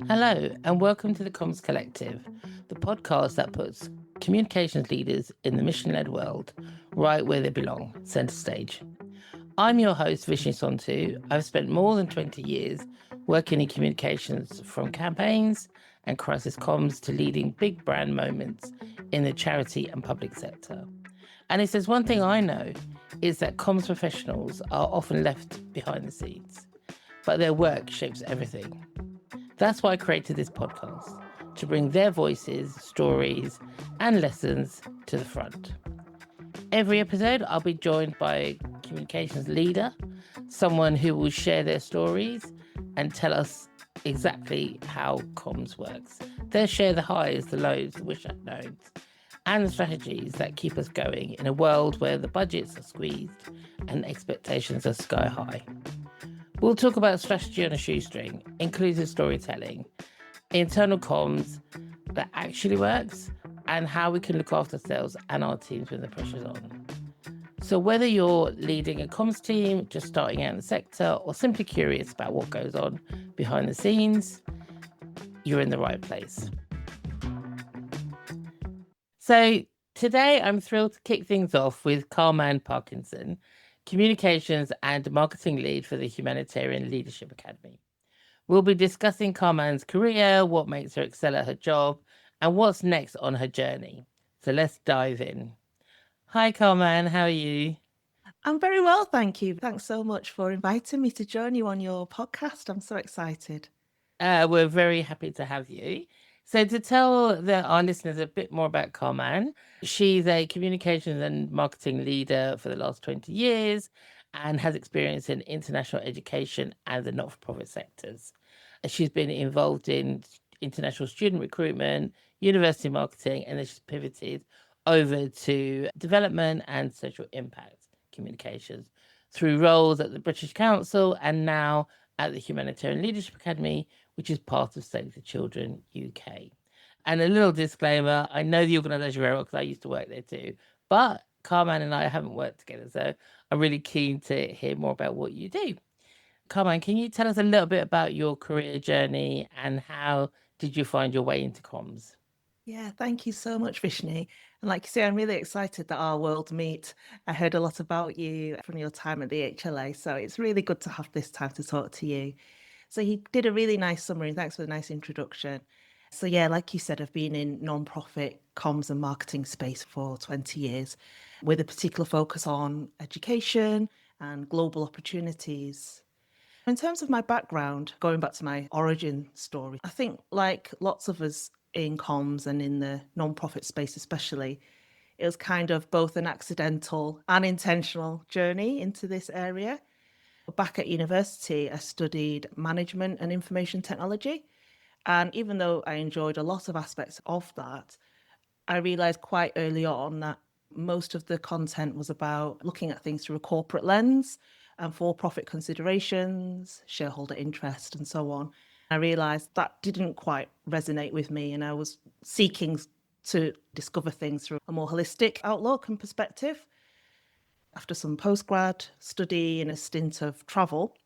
Hello, and welcome to the Comms Collective, the podcast that puts communications leaders in the mission-led world right where they belong, centre stage. I'm your host, Vishnee Sauntoo. I've spent more than 20 years working in communications, from campaigns and crisis comms to leading big brand moments in the charity and public sector. And if there's one thing I know, is that comms professionals are often left behind the scenes, but their work shapes everything. That's why I created this podcast, to bring their voices, stories, and lessons to the front. Every episode, I'll be joined by a communications leader, someone who will share their stories and tell us exactly how comms works. They'll share the highs, the lows, the wish unknowns, and the strategies that keep us going in a world where the budgets are squeezed and expectations are sky high. We'll talk about strategy on a shoestring, inclusive storytelling, internal comms that actually works, and how we can look after ourselves and our teams when the pressure's on. So whether you're leading a comms team, just starting out in the sector, or simply curious about what goes on behind the scenes, you're in the right place. So today I'm thrilled to kick things off with Ka Man Parkinson, Communications and Marketing Lead for the Humanitarian Leadership Academy. We'll be discussing Ka Man's career, what makes her excel at her job, and what's next on her journey. So let's dive in. Hi, Ka Man, how are you? I'm very well, thank you. Thanks so much for inviting me to join you on your podcast. I'm so excited. We're very happy to have you. So to tell our listeners a bit more about Ka Man, she's a communications and marketing leader for the last 20 years and has experience in international education and the not-for-profit sectors. She's been involved in international student recruitment, university marketing, and then she's pivoted over to development and social impact communications through roles at the British Council and now at the Humanitarian Leadership Academy, which is part of Save the Children UK. And a little disclaimer, I know the organisation very well because I used to work there too, but Ka Man and I haven't worked together, so I'm really keen to hear more about what you do. Ka Man, can you tell us a little bit about your career journey and how did you find your way into comms? Yeah, thank you so much, Vishnee. And like you say, I'm really excited that our world meet. I heard a lot about you from your time at the HLA, so it's really good to have this time to talk to you. So you did a really nice summary. Thanks for the nice introduction. So yeah, like you said, I've been in non-profit comms and marketing space for 20 years with a particular focus on education and global opportunities. In terms of my background, going back to my origin story, I think like lots of us in comms and in the non-profit space especially, it was kind of both an accidental and intentional journey into this area. Back at university, I studied management and information technology. And even though I enjoyed a lot of aspects of that, I realized quite early on that most of the content was about looking at things through a corporate lens and for-profit considerations, shareholder interest, and so on. I realized that didn't quite resonate with me, and I was seeking to discover things through a more holistic outlook and perspective. After some postgrad study and a stint of travel,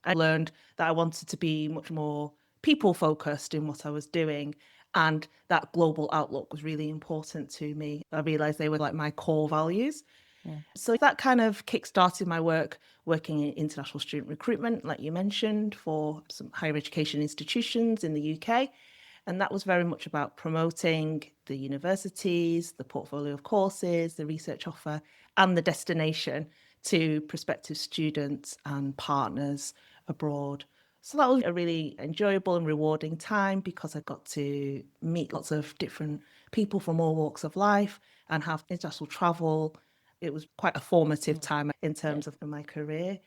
I learned that I wanted to be much more people-focused in what I was doing, and that global outlook was really important to me. I realized they were like my core values. Yeah. So that kind of kickstarted my work working in international student recruitment, like you mentioned, for some higher education institutions in the UK. And that was very much about promoting the universities, the portfolio of courses, the research offer, and the destination to prospective students and partners abroad. So that was a really enjoyable and rewarding time because I got to meet lots of different people from all walks of life and have international travel. It was quite a formative time in terms of my career.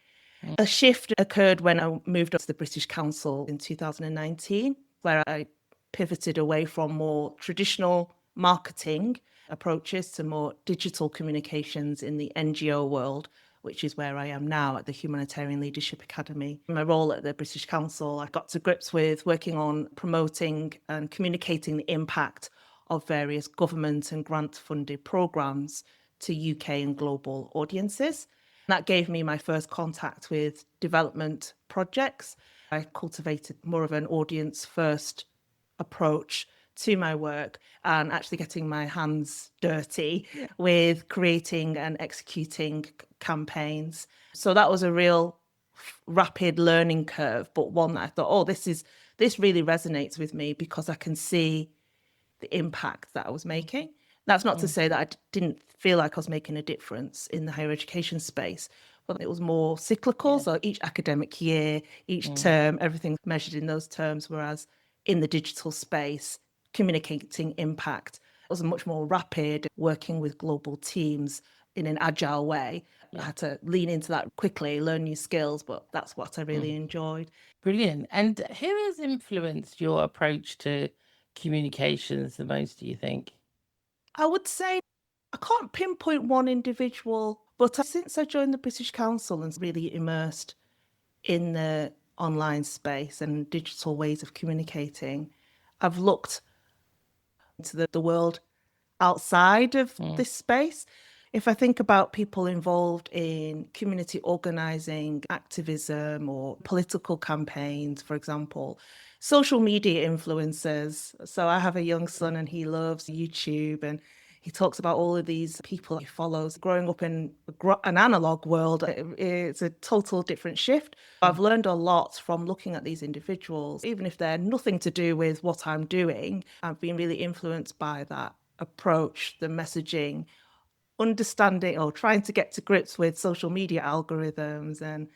A shift occurred when I moved up to the British Council in 2019, where I pivoted away from more traditional marketing approaches to more digital communications in the NGO world, which is where I am now at the Humanitarian Leadership Academy. In my role at the British Council, I got to grips with working on promoting and communicating the impact of various government and grant-funded programmes to UK and global audiences. That gave me my first contact with development projects I cultivated more of an audience first approach to my work and actually getting my hands dirty with creating and executing campaigns. So that was a real rapid learning curve, but one that I thought, oh, this really resonates with me because I can see the impact that I was making. That's not to say that I didn't feel like I was making a difference in the higher education space, but it was more cyclical. So each academic year, each term, everything's measured in those terms, whereas in the digital space, communicating impact was much more rapid, working with global teams in an agile way. I had to lean into that quickly, learn new skills, but that's what I really enjoyed. Brilliant. And who has influenced your approach to communications the most, do you think? I would say I can't pinpoint one individual, but since I joined the British Council and really immersed in the online space and digital ways of communicating, I've looked into the world outside of this space. If I think about people involved in community organizing, activism, or political campaigns, for example, social media influencers. So I have a young son and he loves YouTube and he talks about all of these people he follows. Growing up in an analog world, it's a total different shift. I've learned a lot from looking at these individuals, even if they're nothing to do with what I'm doing. I've been really influenced by that approach, the messaging, understanding or trying to get to grips with social media algorithms and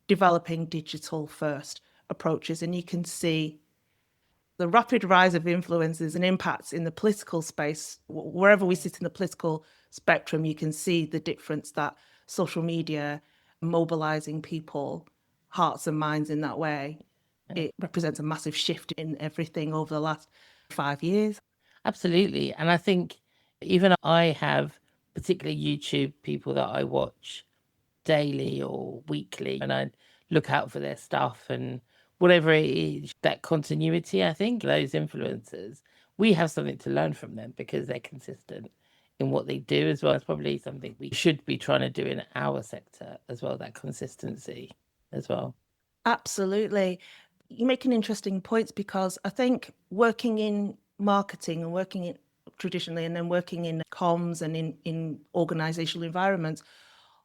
developing digital first approaches. And you can see the rapid rise of influences and impacts in the political space. Wherever we sit in the political spectrum, you can see the difference that social media mobilizing people, hearts and minds in that way. It represents a massive shift in everything over the last 5 years. Absolutely. And I think even I have particular YouTube people that I watch daily or weekly, and I look out for their stuff and whatever it is, that continuity, I think those influencers, we have something to learn from them because they're consistent in what they do as well. It's probably something we should be trying to do in our sector as well, that consistency as well. Absolutely. You make an interesting points because I think working in marketing and working in traditionally and then working in comms and in organizational environments,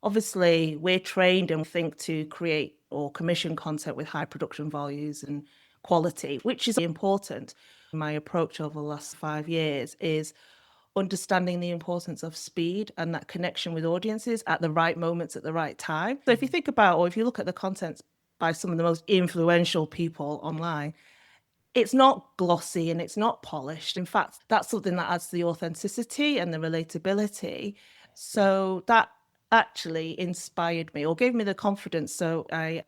obviously we're trained and think to create or commission content with high production values and quality, which is important. My approach over the last 5 years is understanding the importance of speed and that connection with audiences at the right moments at the right time. So if you think about, or if you look at the contents by some of the most influential people online, it's not glossy and it's not polished. In fact, that's something that adds the authenticity and the relatability. So that actually inspired me or gave me the confidence. So I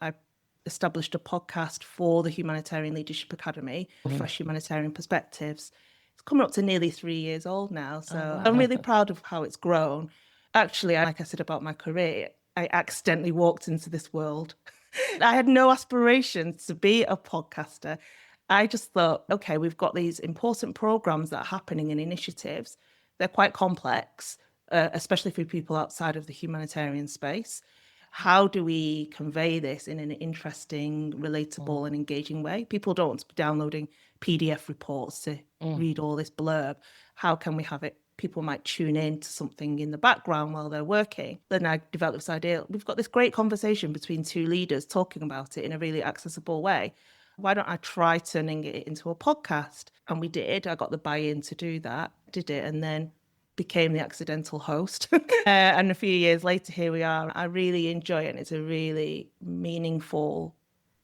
established a podcast for the Humanitarian Leadership Academy, Fresh Humanitarian Perspectives. It's coming up to nearly 3 years old now. So I'm really proud of how it's grown. Actually, like I said about my career, I accidentally walked into this world. I had no aspirations to be a podcaster. I just thought, okay, we've got these important programs that are happening and initiatives. They're quite complex, especially for people outside of the humanitarian space. How do we convey this in an interesting, relatable, and engaging way? People don't want to be downloading PDF reports to read all this blurb. How can we have it? People might tune in to something in the background while they're working. Then I developed this idea. We've got this great conversation between two leaders talking about it in a really accessible way. Why don't I try turning it into a podcast? And we did. I got the buy-in to do that, did it, and then became the accidental host. And a few years later, here we are. I really enjoy it. And it's a really meaningful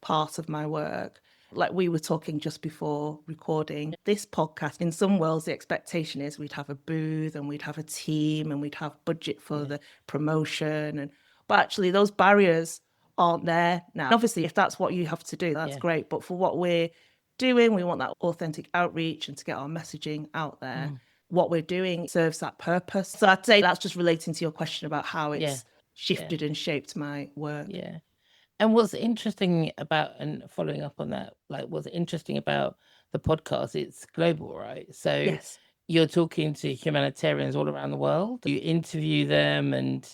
part of my work. Like we were talking just before recording this podcast, in some worlds, the expectation is we'd have a booth and we'd have a team and we'd have budget for the promotion. But actually, those barriers aren't there now. Obviously, if that's what you have to do, that's great. But for what we're doing, we want that authentic outreach and to get our messaging out there. What we're doing serves that purpose. So I'd say that's just relating to your question about how it's shifted and shaped my work. Yeah. And what's interesting about, and following up on that, like what's interesting about the podcast, it's global, right? So Yes. you're talking to humanitarians all around the world. You interview them, and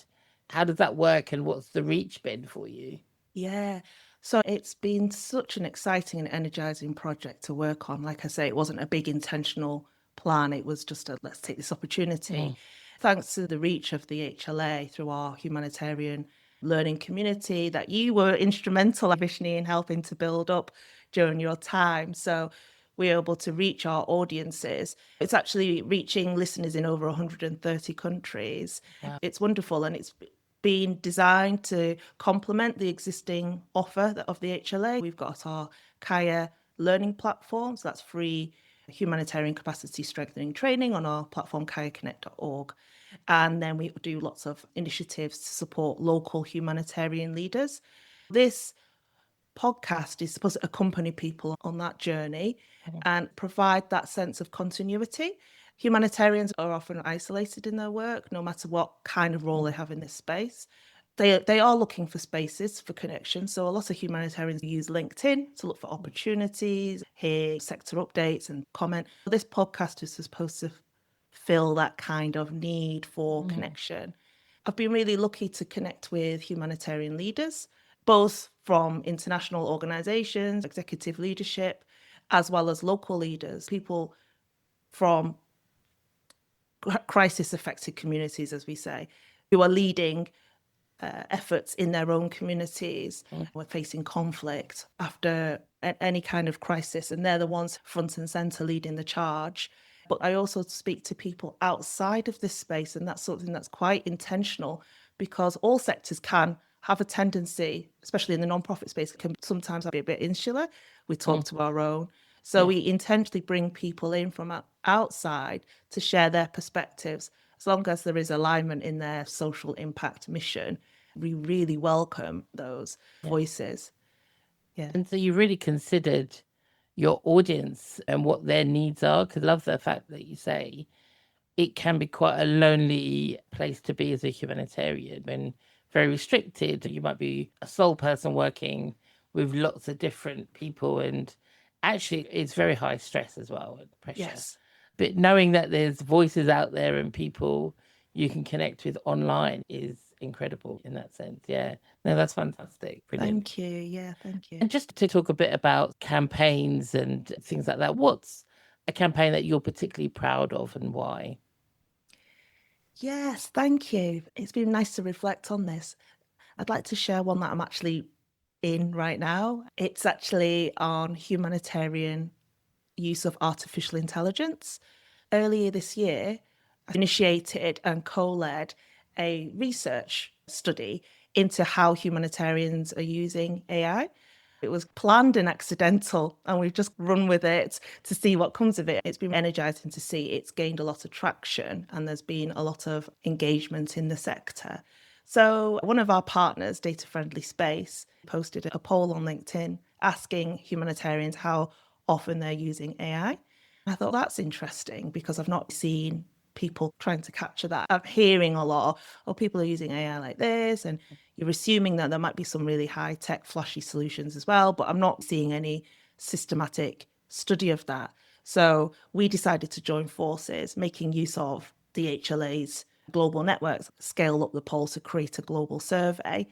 how does that work? And what's the reach been for you? Yeah. So it's been such an exciting and energizing project to work on. Like I say, it wasn't a big intentional plan. It was just a let's take this opportunity. Thanks to the reach of the HLA through our humanitarian learning community that you were instrumental, Vishnee, in helping to build up during your time. So we're able to reach our audiences. It's actually reaching listeners in over 130 countries. Wow. It's wonderful, and it's been designed to complement the existing offer of the HLA. We've got our Kaya learning platform, so that's free humanitarian capacity strengthening training on our platform kayaconnect.org. And then we do lots of initiatives to support local humanitarian leaders. This podcast is supposed to accompany people on that journey and provide that sense of continuity. Humanitarians are often isolated in their work, no matter what kind of role they have in this space. They are looking for spaces for connection. So a lot of humanitarians use LinkedIn to look for opportunities, hear sector updates and comment. This podcast is supposed to fill that kind of need for connection. I've been really lucky to connect with humanitarian leaders, both from international organizations, executive leadership, as well as local leaders, people from crisis affected communities, as we say, who are leading efforts in their own communities who are facing conflict after any kind of crisis. And they're the ones front and center leading the charge. But I also speak to people outside of this space, and that's something that's quite intentional, because all sectors can have a tendency, especially in the nonprofit space, can sometimes be a bit insular. We talk to our own. So we intentionally bring people in from outside to share their perspectives. As long as there is alignment in their social impact mission, we really welcome those voices. Yeah. And so you really considered your audience and what their needs are, because I love the fact that you say it can be quite a lonely place to be as a humanitarian when very restricted. You might be a sole person working with lots of different people, and actually it's very high stress as well and pressure. Yes. But knowing that there's voices out there and people you can connect with online is incredible in that sense. Yeah. No, that's fantastic. Brilliant. Thank you. Yeah, thank you. And just to talk a bit about campaigns and things like that, what's a campaign that you're particularly proud of and why? Yes, thank you. It's been nice to reflect on this. I'd like to share one that I'm actually in right now. It's actually on humanitarian use of artificial intelligence. Earlier this year, I initiated and co-led a research study into how humanitarians are using AI. It was planned and accidental, and we've just run with it to see what comes of it. It's been energizing to see it's gained a lot of traction, and there's been a lot of engagement in the sector. So one of our partners, Data Friendly Space, posted a poll on LinkedIn asking humanitarians how often they're using AI. I thought that's interesting because I've not seen people trying to capture that. I'm hearing a lot of, people are using AI like this, and you're assuming that there might be some really high tech, flashy solutions as well, but I'm not seeing any systematic study of that. So we decided to join forces, making use of the HLA's global networks, scale up the poll to create a global survey.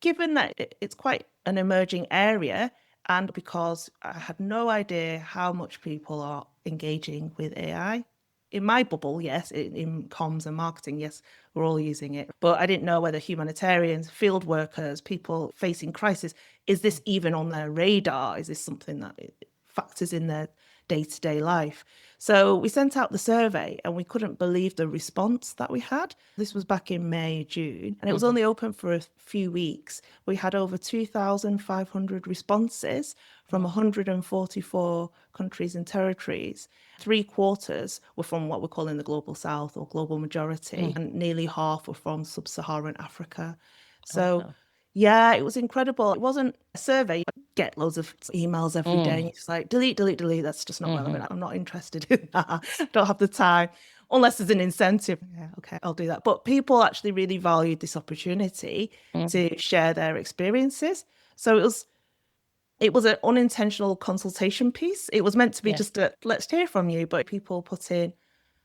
Given that it's quite an emerging area, and because I had no idea how much people are engaging with AI. In my bubble, yes, in comms and marketing, yes, we're all using it. But I didn't know whether humanitarians, field workers, people facing crisis, is this even on their radar? Is this something that factors in their day-to-day life? So we sent out the survey, and we couldn't believe the response that we had. This was back in May, June, and it was only open for a few weeks. We had over 2,500 responses from 144 countries and territories. 3/4 were from what we're calling the global south or global majority, and nearly half were from sub-Saharan Africa. So yeah, it was incredible. It wasn't a survey. I get loads of emails every day, and it's like, delete, delete, delete. That's just not relevant. I'm not interested in that. Don't have the time, unless there's an incentive. Yeah, okay, I'll do that. But people actually really valued this opportunity to share their experiences. So it was an unintentional consultation piece. It was meant to be just a let's hear from you, but people put in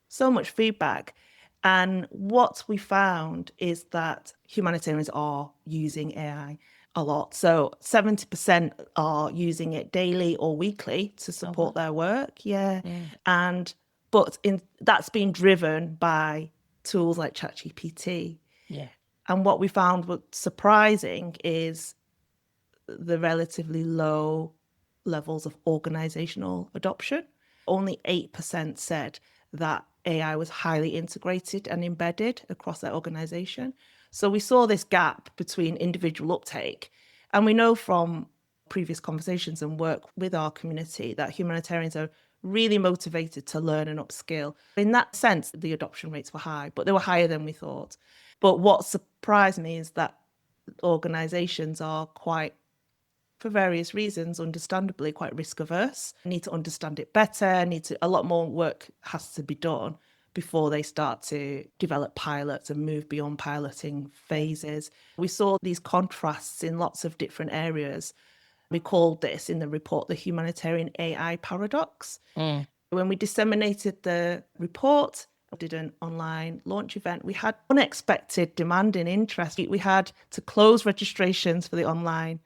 so much feedback. And what we found is that humanitarians are using AI. a lot. So 70% are using it daily or weekly to support their work. Yeah. And that's been driven by tools like ChatGPT. Yeah. And what we found was surprising is the relatively low levels of organizational adoption. Only 8% said that AI was highly integrated and embedded across their organization. So we saw this gap between individual uptake. And we know from previous conversations and work with our community that humanitarians are really motivated to learn and upskill. In that sense, the adoption rates were high, but they were higher than we thought. But what surprised me is that organizations are quite, for various reasons, understandably quite risk averse, need to understand it better, a lot more work has to be done before they start to develop pilots and move beyond piloting phases. We saw these contrasts in lots of different areas. We called this in the report the humanitarian AI paradox. When we disseminated the report, did an online launch event, we had unexpected demand and interest. We had to close registrations for the online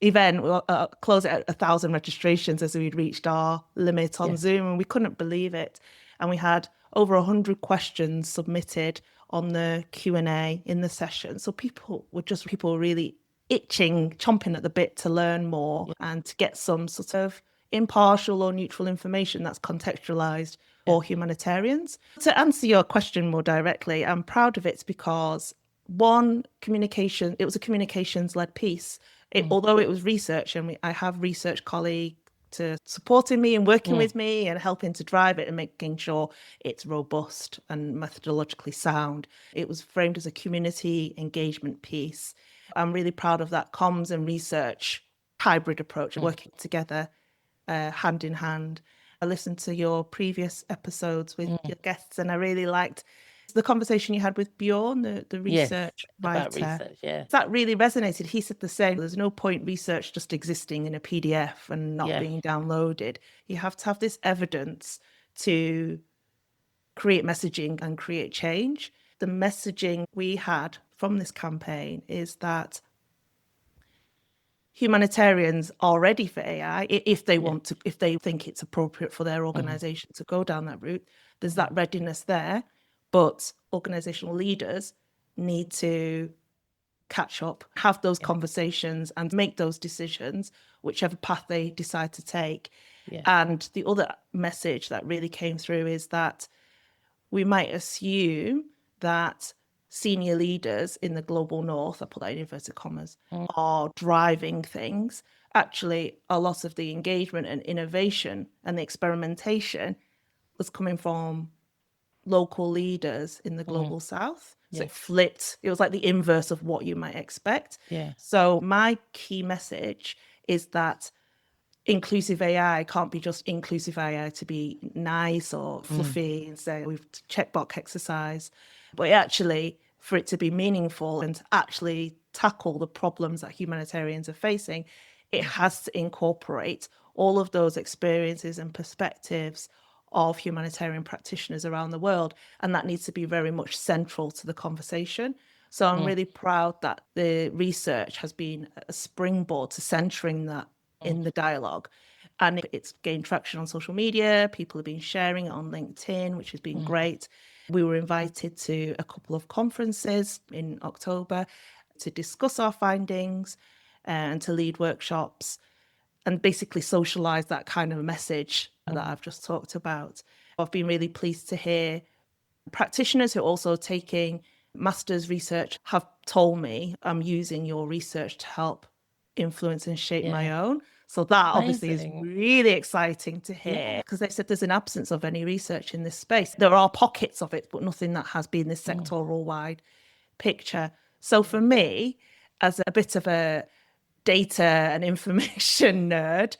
event. We close it at 1,000 registrations as we'd reached our limit on Zoom, and we couldn't believe it. And we had over 100 questions submitted on the Q&A in the session. So people were really itching, chomping at the bit to learn more and to get some sort of impartial or neutral information that's contextualized for humanitarians. To answer your question more directly, I'm proud of it because it was a communications-led piece. Although it was research, and I have research colleagues to supporting me and working with me and helping to drive it and making sure it's robust and methodologically sound. It was framed as a community engagement piece. I'm really proud of that comms and research hybrid approach, working together hand in hand. I listened to your previous episodes with your guests, and I really liked the conversation you had with Bjorn, the research writer. About research, yeah. That really resonated. He said the same. There's no point research just existing in a PDF and not being downloaded. You have to have this evidence to create messaging and create change. The messaging we had from this campaign is that humanitarians are ready for AI if they want to, if they think it's appropriate for their organization to go down that route. There's that readiness there, but organizational leaders need to catch up, have those conversations and make those decisions, whichever path they decide to take. And the other message that really came through is that we might assume that senior leaders in the global north, I put that in inverted commas, are driving things. Actually, a lot of the engagement and innovation and the experimentation was coming from local leaders in the global south. So it flipped. It was like the inverse of what you might expect. So my key message is that inclusive AI can't be just inclusive AI to be nice or fluffy and say we've checkbox exercise, but actually for it to be meaningful and to actually tackle the problems that humanitarians are facing, it has to incorporate all of those experiences and perspectives of humanitarian practitioners around the world. And that needs to be very much central to the conversation. So I'm really proud that the research has been a springboard to centering that in the dialogue. And it's gained traction on social media. People have been sharing it on LinkedIn, which has been great. We were invited to a couple of conferences in October to discuss our findings and to lead workshops and basically socialize that kind of message that I've just talked about. I've been really pleased to hear practitioners who are also taking master's research have told me I'm using your research to help influence and shape my own. So that obviously is really exciting to hear because they said there's an absence of any research in this space. There are pockets of it, but nothing that has been this sectoral wide picture. So for me, as a bit of a data and information nerd,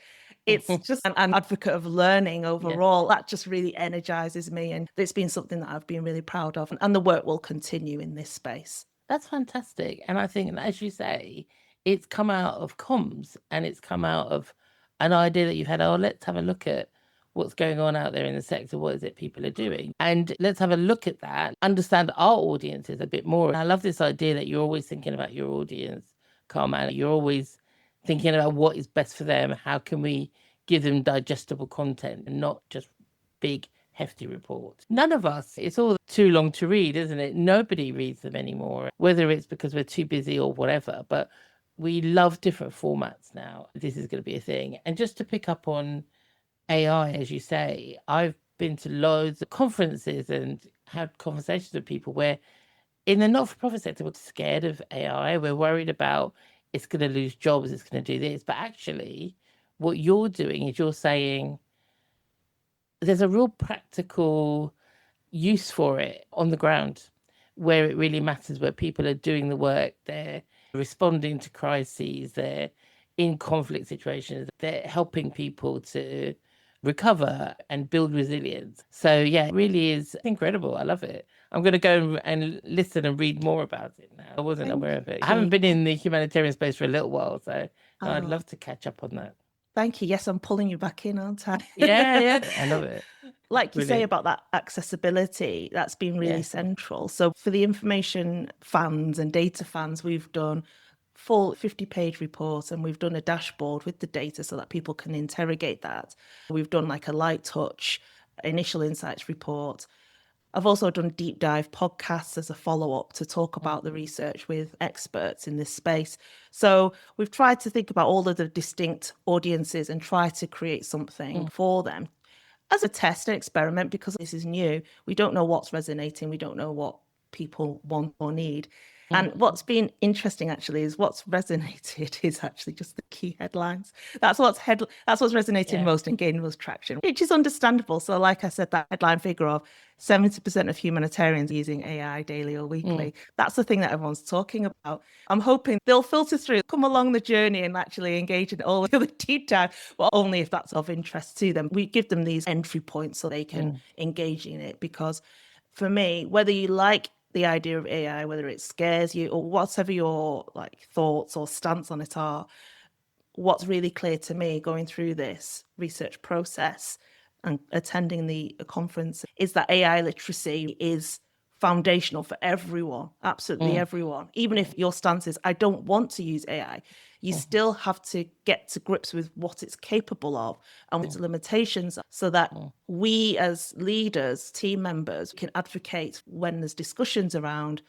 it's just an advocate of learning overall. That just really energizes me. And it's been something that I've been really proud of. And the work will continue in this space. That's fantastic. And I think, as you say, it's come out of comms and it's come out of an idea that you've had, let's have a look at what's going on out there in the sector. What is it people are doing? And let's have a look at that, understand our audiences a bit more. And I love this idea that you're always thinking about your audience Ka Man. You're always thinking about what is best for them. How can we give them digestible content and not just big, hefty reports? None of us, it's all too long to read, isn't it? Nobody reads them anymore, whether it's because we're too busy or whatever. But we love different formats now. This is going to be a thing. And just to pick up on AI, as you say, I've been to loads of conferences and had conversations with people where in the not-for-profit sector, we're scared of AI. We're worried about it's going to lose jobs, it's going to do this. But actually, what you're doing is you're saying there's a real practical use for it on the ground where it really matters, where people are doing the work, they're responding to crises, they're in conflict situations, they're helping people to recover and build resilience. So yeah, it really is incredible. I love it. I'm going to go and listen and read more about it now. I wasn't aware of it. I haven't been in the humanitarian space for a little while, so I'd love to catch up on that. Thank you. Yes, I'm pulling you back in, aren't I? Yeah, I love it. Like you say about that accessibility, that's been really central. So for the information fans and data fans, we've done full 50-page reports and we've done a dashboard with the data so that people can interrogate that. We've done like a light touch initial insights report. I've also done deep dive podcasts as a follow-up to talk about the research with experts in this space. So we've tried to think about all of the distinct audiences and try to create something for them as a test and experiment, because this is new. We don't know what's resonating. We don't know what people want or need. And what's been interesting actually is what's resonated is actually just the key headlines. That's what's resonating most and gaining most traction, which is understandable. So like I said, that headline figure of 70% of humanitarians using AI daily or weekly, that's the thing that everyone's talking about. I'm hoping they'll filter through, come along the journey and actually engage in all the other deep dive, but only if that's of interest to them. We give them these entry points so they can engage in it, because for me, whether you like the idea of AI, whether it scares you or whatever your like thoughts or stance on it are, what's really clear to me going through this research process and attending the conference is that AI literacy is foundational for everyone, absolutely everyone. Even if your stance is, I don't want to use AI, you still have to get to grips with what it's capable of and its limitations so that we as leaders, team members, can advocate when there's discussions around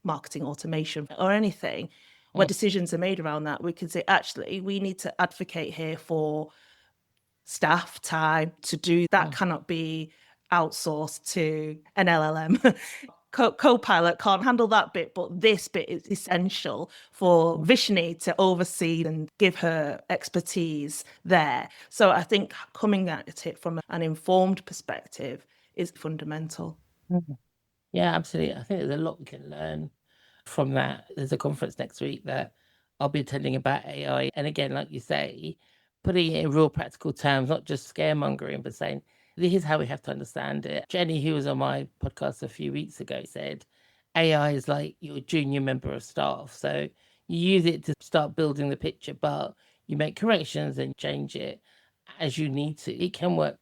marketing automation or anything, where decisions are made around that. We can say, actually, we need to advocate here for staff time to do that. Cannot be outsourced to an LLM. Copilot can't handle that bit, but this bit is essential for Vishnee to oversee and give her expertise there. So I think coming at it from an informed perspective is fundamental. Yeah, absolutely. I think there's a lot we can learn from that. There's a conference next week that I'll be attending about AI. And again, like you say, putting it in real practical terms, not just scaremongering, but saying, this is how we have to understand it. Jenny, who was on my podcast a few weeks ago, said AI is like your junior member of staff. So you use it to start building the picture, but you make corrections and change it as you need to. It can work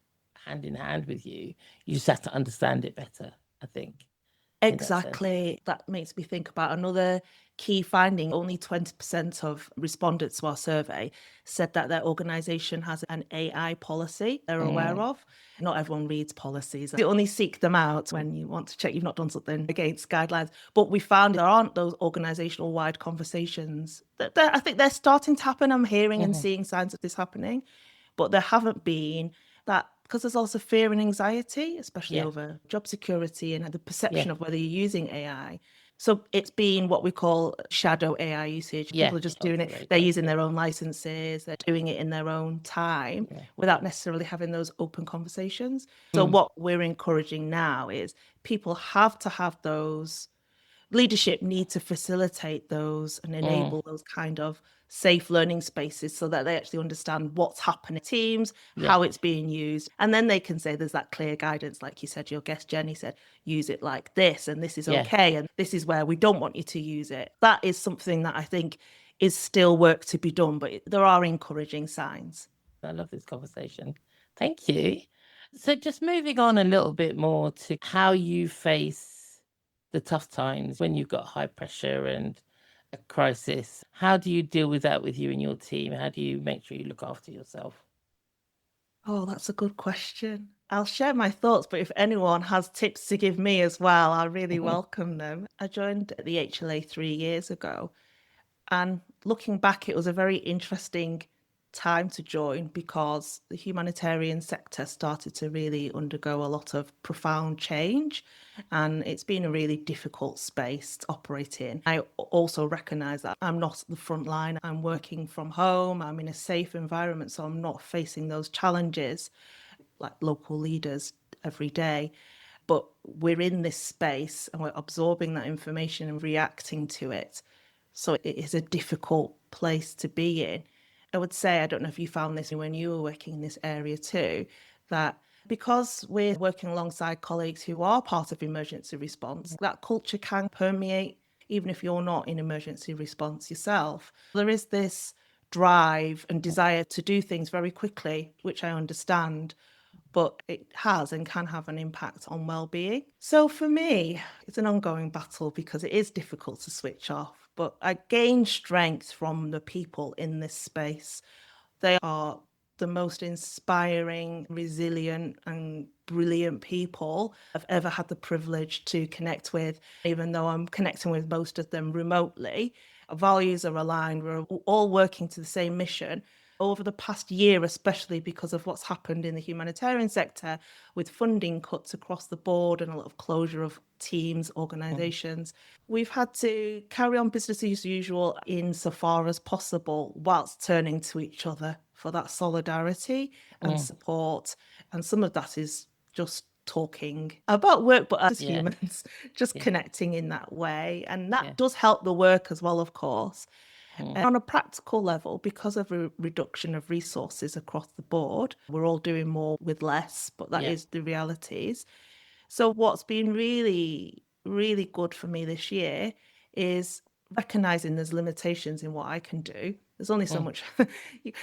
hand in hand with you. You just have to understand it better, I think. Exactly. That makes me think about another key finding. Only 20% of respondents to our survey said that their organization has an AI policy they're aware of. Not everyone reads policies. You only seek them out when you want to check you've not done something against guidelines. But we found there aren't those organizational wide conversations. I think they're starting to happen. I'm hearing and seeing signs of this happening, but there haven't been that, because there's also fear and anxiety, especially over job security and the perception of whether you're using AI. So it's been what we call shadow AI usage. People are just doing it. They're using their own licenses. They're doing it in their own time without necessarily having those open conversations. So what we're encouraging now is people have to have those, leadership need to facilitate those and enable those kind of safe learning spaces so that they actually understand what's happening in teams, how it's being used. And then they can say there's that clear guidance, like you said, your guest Jenny said, use it like this, and this is okay, and this is where we don't want you to use it. That is something that I think is still work to be done, but there are encouraging signs. I love this conversation. Thank you. So just moving on a little bit more to how you face the tough times when you've got high pressure and a crisis. How do you deal with that with you and your team? How do you make sure you look after yourself? Oh, that's a good question. I'll share my thoughts, but if anyone has tips to give me as well, I really welcome them. I joined the HLA 3 years ago, and looking back, it was a very interesting time to join because the humanitarian sector started to really undergo a lot of profound change. And it's been a really difficult space to operate in. I also recognize that I'm not at the front line. I'm working from home. I'm in a safe environment, so I'm not facing those challenges like local leaders every day. But we're in this space and we're absorbing that information and reacting to it. So it is a difficult place to be in. I would say, I don't know if you found this when you were working in this area too, that because we're working alongside colleagues who are part of emergency response, that culture can permeate even if you're not in emergency response yourself. There is this drive and desire to do things very quickly, which I understand, but it has and can have an impact on well-being. So for me, it's an ongoing battle because it is difficult to switch off, but I gain strength from the people in this space. They are the most inspiring, resilient, and brilliant people I've ever had the privilege to connect with, even though I'm connecting with most of them remotely. Our values are aligned, we're all working to the same mission. Over the past year, especially because of what's happened in the humanitarian sector with funding cuts across the board and a lot of closure of teams, organisations, we've had to carry on business as usual insofar as possible whilst turning to each other for that solidarity and support. And some of that is just talking about work, but as humans, just connecting in that way. And that does help the work as well, of course. On a practical level, because of a reduction of resources across the board, we're all doing more with less, but that is the realities. So what's been really, really good for me this year is recognizing there's limitations in what I can do. There's only so much.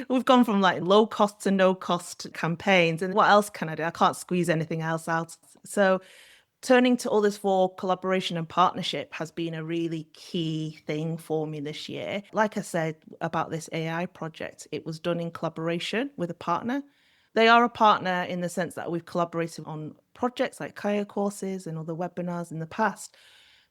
We've gone from like low cost to no cost campaigns. And what else can I do? I can't squeeze anything else out. So turning to others for collaboration and partnership has been a really key thing for me this year. Like I said about this AI project, it was done in collaboration with a partner. They are a partner in the sense that we've collaborated on projects like Kaya courses and other webinars in the past.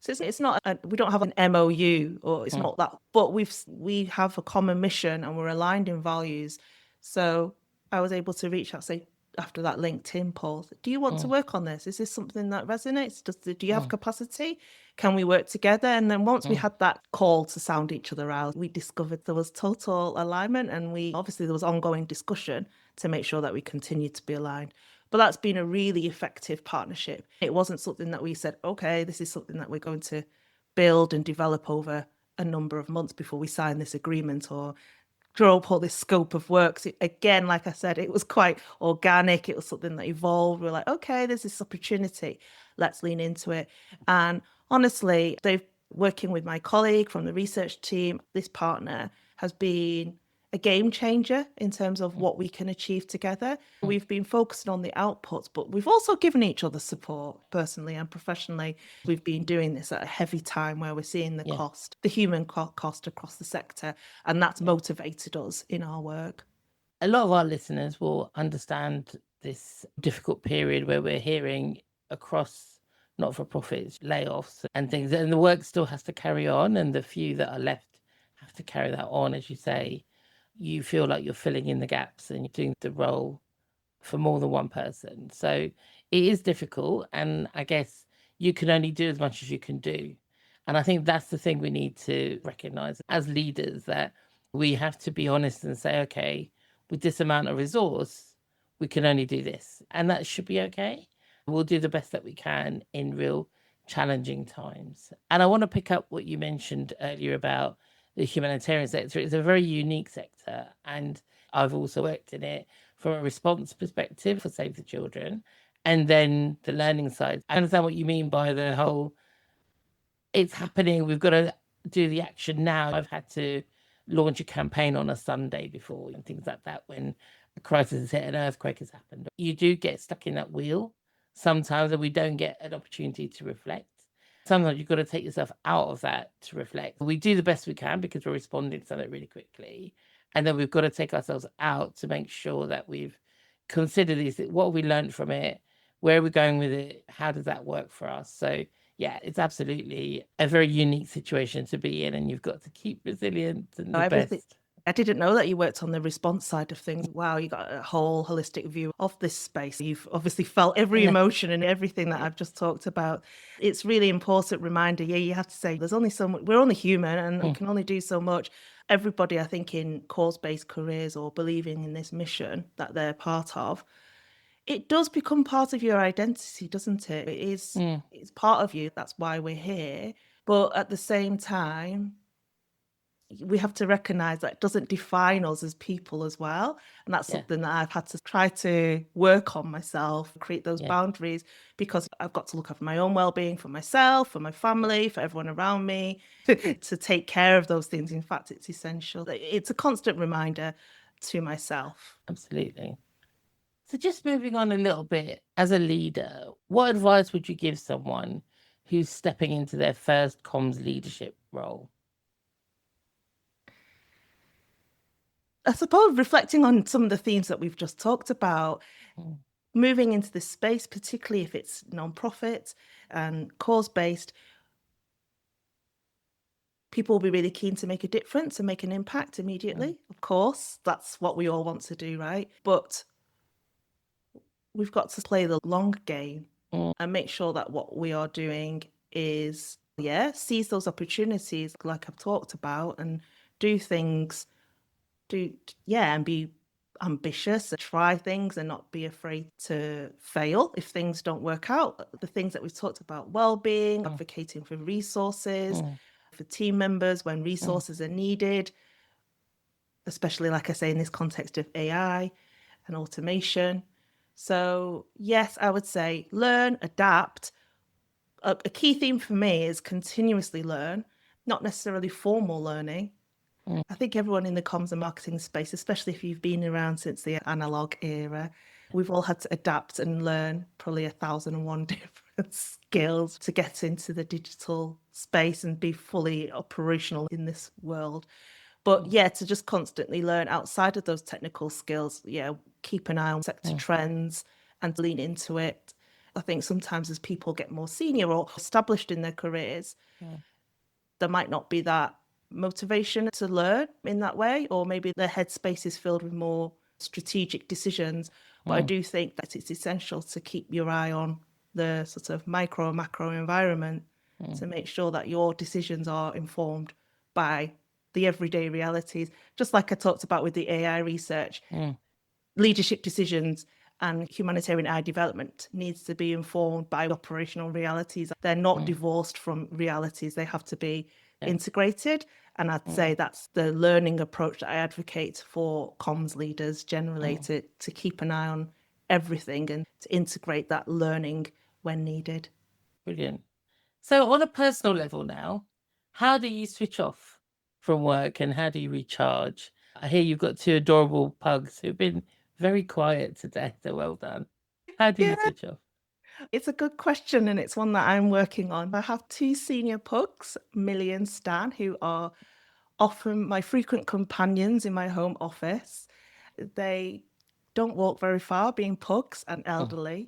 So it's not we don't have an MOU or it's not that, but we have a common mission and we're aligned in values. So I was able to reach out, say, after that LinkedIn post, do you want to work on this? Is this something that resonates? Do you have capacity? Can we work together? And then once we had that call to sound each other out, we discovered there was total alignment, and there was ongoing discussion to make sure that we continued to be aligned. But that's been a really effective partnership. It wasn't something that we said, okay, this is something that we're going to build and develop over a number of months before we sign this agreement or draw up all this scope of works. Again, like I said, it was quite organic. It was something that evolved. We're like, okay, there's this opportunity. Let's lean into it. And honestly, they've working with my colleague from the research team, this partner has been a game changer in terms of what we can achieve together. We've been focusing on the outputs, but we've also given each other support personally and professionally. We've been doing this at a heavy time where we're seeing the cost, the human cost across the sector, and that's motivated us in our work. A lot of our listeners will understand this difficult period where we're hearing across not-for-profits layoffs and things, and the work still has to carry on, and the few that are left have to carry that on. As you say, you feel like you're filling in the gaps and you're doing the role for more than one person. So it is difficult, and I guess you can only do as much as you can do. And I think that's the thing we need to recognize as leaders, that we have to be honest and say, okay, with this amount of resource, we can only do this. And that should be okay. We'll do the best that we can in real challenging times. And I want to pick up what you mentioned earlier about the humanitarian sector. It's a very unique sector, and I've also worked in it from a response perspective for Save the Children, and then the learning side. I understand what you mean by the whole, it's happening, we've got to do the action now. I've had to launch a campaign on a Sunday before and things like that when a crisis has hit, an earthquake has happened. You do get stuck in that wheel sometimes, and we don't get an opportunity to reflect. Sometimes you've got to take yourself out of that to reflect. We do the best we can because we're responding to something really quickly. And then we've got to take ourselves out to make sure that we've considered these. What have we learned from it? Where are we going with it? How does that work for us? So yeah, it's absolutely a very unique situation to be in, and you've got to keep resilient and the best. I didn't know that you worked on the response side of things. Wow, you got a whole holistic view of this space. You've obviously felt every emotion and everything that I've just talked about. It's really important reminder. Yeah, you have to say there's only so much, we're only human and we can only do so much. Everybody, I think, in cause-based careers or believing in this mission that they're part of, it does become part of your identity, doesn't it? It is, it's part of you. That's why we're here. But at the same time, we have to recognize that it doesn't define us as people as well. And that's something that I've had to try to work on myself, create those boundaries, because I've got to look after my own well-being for myself, for my family, for everyone around me, to take care of those things. In fact, it's essential. It's a constant reminder to myself. Absolutely. So just moving on a little bit, as a leader, what advice would you give someone who's stepping into their first comms leadership role? I suppose reflecting on some of the themes that we've just talked about, moving into this space, particularly if it's non-profit and cause-based, people will be really keen to make a difference and make an impact immediately. Of course, that's what we all want to do, right? But we've got to play the long game and make sure that what we are doing is, seize those opportunities like I've talked about and do things, and be ambitious, try things and not be afraid to fail if things don't work out. The things that we've talked about, well-being, advocating for resources, for team members when resources are needed, especially, like I say, in this context of AI and automation. So yes, I would say learn, adapt. A key theme for me is continuously learn, not necessarily formal learning. I think everyone in the comms and marketing space, especially if you've been around since the analog era, we've all had to adapt and learn probably 1,001 different skills to get into the digital space and be fully operational in this world. But to just constantly learn outside of those technical skills, keep an eye on sector trends and lean into it. I think sometimes as people get more senior or established in their careers, there might not be that motivation to learn in that way, or maybe their headspace is filled with more strategic decisions. But I do think that it's essential to keep your eye on the sort of micro and macro environment to make sure that your decisions are informed by the everyday realities. Just like I talked about with the AI research, leadership decisions and humanitarian AI development needs to be informed by operational realities. They're not divorced from realities. They have to be integrated. And I'd say that's the learning approach that I advocate for comms leaders generally, to keep an eye on everything and to integrate that learning when needed. Brilliant. So on a personal level now, how do you switch off from work and how do you recharge? I hear you've got 2 adorable pugs who've been very quiet today, so well done. How do you switch off? It's a good question, and it's one that I'm working on. I have 2 senior pugs, Millie and Stan, who are often my frequent companions in my home office. They don't walk very far, being pugs and elderly,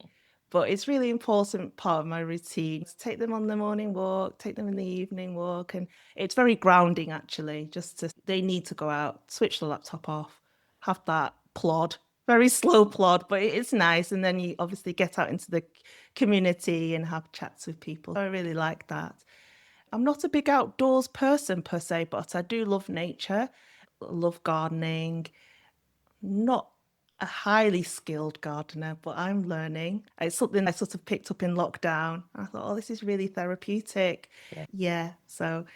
but it's really important part of my routine to take them on the morning walk, take them in the evening walk, and it's very grounding actually. They need to go out, switch the laptop off, have that plod, very slow plod, but it's nice. And then you obviously get out into the community and have chats with people. I really like that. I'm not a big outdoors person per se, but I do love nature, love gardening. Not a highly skilled gardener, but I'm learning. It's something I sort of picked up in lockdown. I thought, oh, this is really therapeutic. So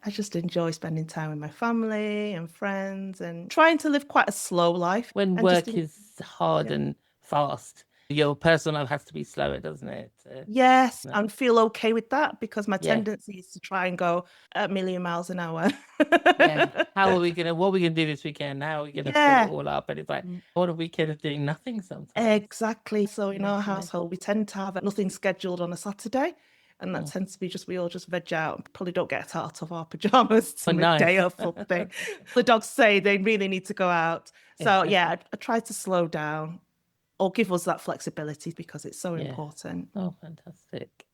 I just enjoy spending time with my family and friends and trying to live quite a slow life. When work is hard and fast, your personal life has to be slower, doesn't it? Yes, and feel okay with that, because my tendency is to try and go a million miles an hour. What are we gonna do this weekend? How are we gonna fill it all up? And it's like, what a weekend of doing nothing sometimes. Exactly. So in our household, we tend to have nothing scheduled on a Saturday. And that tends to be just, we all just veg out and probably don't get out of our pajamas to midday nice. or something. The dogs say they really need to go out. So yeah, I try to slow down or give us that flexibility because it's so important. Oh, fantastic.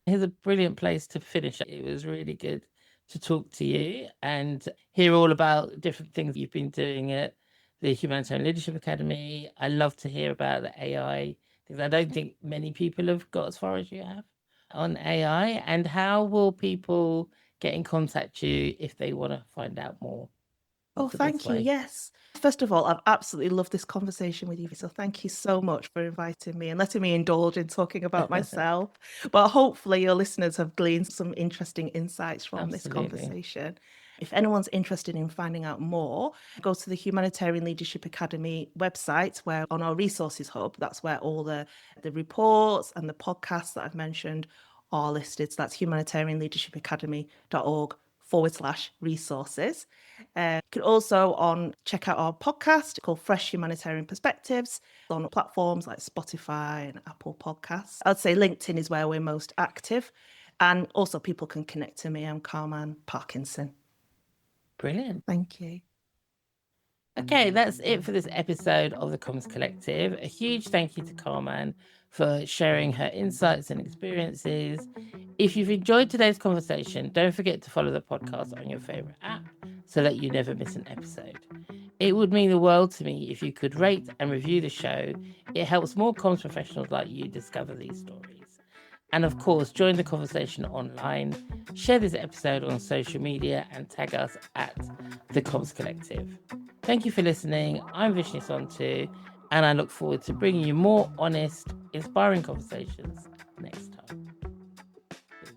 Here's a brilliant place to finish. It was really good to talk to you and hear all about different things you've been doing at the Humanitarian Leadership Academy. I love to hear about the AI things. I don't think many people have got as far as you have on AI. And how will people get in contact with you if they want to find out more? Oh, thank you. Yes. First of all, I've absolutely loved this conversation with you. So thank you so much for inviting me and letting me indulge in talking about myself. But hopefully your listeners have gleaned some interesting insights from this conversation. If anyone's interested in finding out more, go to the Humanitarian Leadership Academy website, where on our resources hub, that's where all the reports and the podcasts that I've mentioned are listed. So that's humanitarianleadershipacademy.org/resources. You can also check out our podcast called Fresh Humanitarian Perspectives on platforms like Spotify and Apple Podcasts. I'd say LinkedIn is where we're most active. And also people can connect to me. I'm Ka Man Parkinson. Brilliant. Thank you. Okay, that's it for this episode of the Comms Collective. A huge thank you to Ka Man for sharing her insights and experiences. If you've enjoyed today's conversation, don't forget to follow the podcast on your favorite app so that you never miss an episode. It would mean the world to me if you could rate and review the show. It helps more comms professionals like you discover these stories. And of course, join the conversation online, share this episode on social media and tag us at The Comms Collective. Thank you for listening. I'm Vishnee Sauntoo, and I look forward to bringing you more honest, inspiring conversations next time.